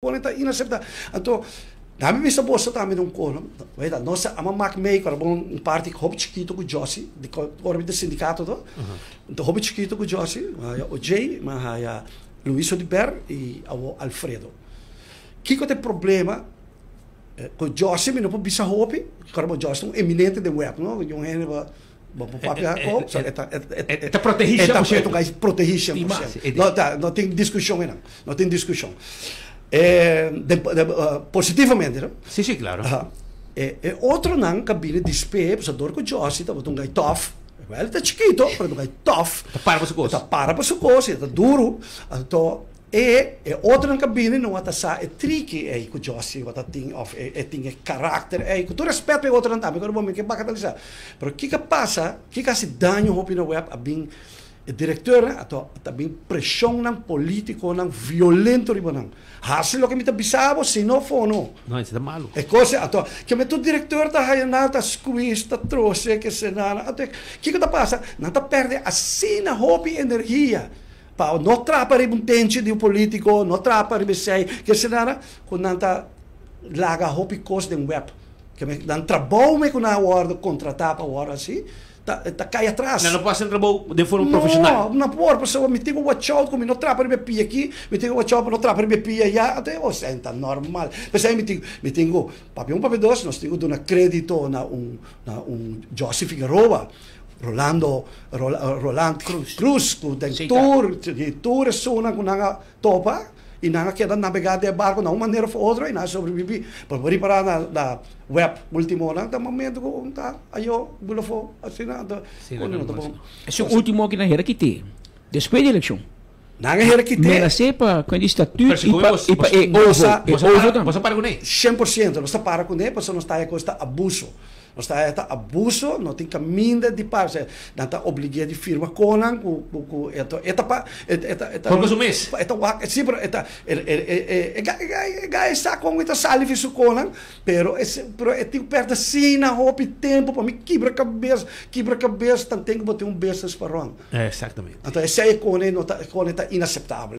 kone ta inaceitável. Então, nami bisa bosa também não kono. Veja, nossa ama makmei para um parte hobby chiquito com Josi, de corpo do sindicato do. Então hobby chiquito com Josi, o Jay, mas Luís Oliver e o Alfredo. Que tem problema com Josi, mas não pode bisa hobby, corpo Josi um eminente de web, não? Yung hene ba Eta protegisha protegisha. Não tem discussão não tem discussão. Positivamente, não? Sim, claro. Outro não cabine de espé, pensador com Josi, tá um gai tough. Ele tá chiquito, mas um gai tough. Tá para para sua coisa. Tá para para sua coisa, tá duro. Então, outro não cabine não tá sa tricky com Josi, o tá tem caráter, com todo respeito é outro não tá, porque momento que bacatalizar. Mas que passa? Que se dano hopi na web a bem diretor, atau também pressão não político não violento riba não. Hasil lo que me tá bisabo, se não for não. Não, isso é malo. É coisa, atau que me tu diretor tá hayana tá squeeze, tá trouxe que se nada, até que tá passa, não tá perde assim na hobby energia. Pa não trapa um tente de um político, não trapa sei que se nada, quando não tá laga hobby cost de web. Que me dan trabalho me com a hora contratar para hora assim. Tá cai atrás. Não pode ser trabalho de forma profissional. Não pode, pessoa me tenho watch out como não trapa me pia aqui, me tenho watch out para não trapa me pia já, até o senta normal. Mas aí me tenho papel dois, nós temos dona crédito na José Figueroa, Rolando Cruz, com tour zona com nanga topa. E não queda navegar de barco de uma maneira ou outra e não sobreviver. Por para na web último lá, no momento que tá aí eu vou assim nada. Esse último que na hera que tem. Depois da eleição. Na hera que tem. Mas se para candidatura e você para com ele. 100%, não está para com ele, porque não está com abuso. Não está abuso, não tem caminho de parte. Não está obrigado de firma Conan, por um mês. Sim, está com esta salve isso Conan, pero tem perto assim na roupa tempo para me quebra cabeça, tanto tem que botar beijo para Exatamente. Então esse aí Conan está inaceitável.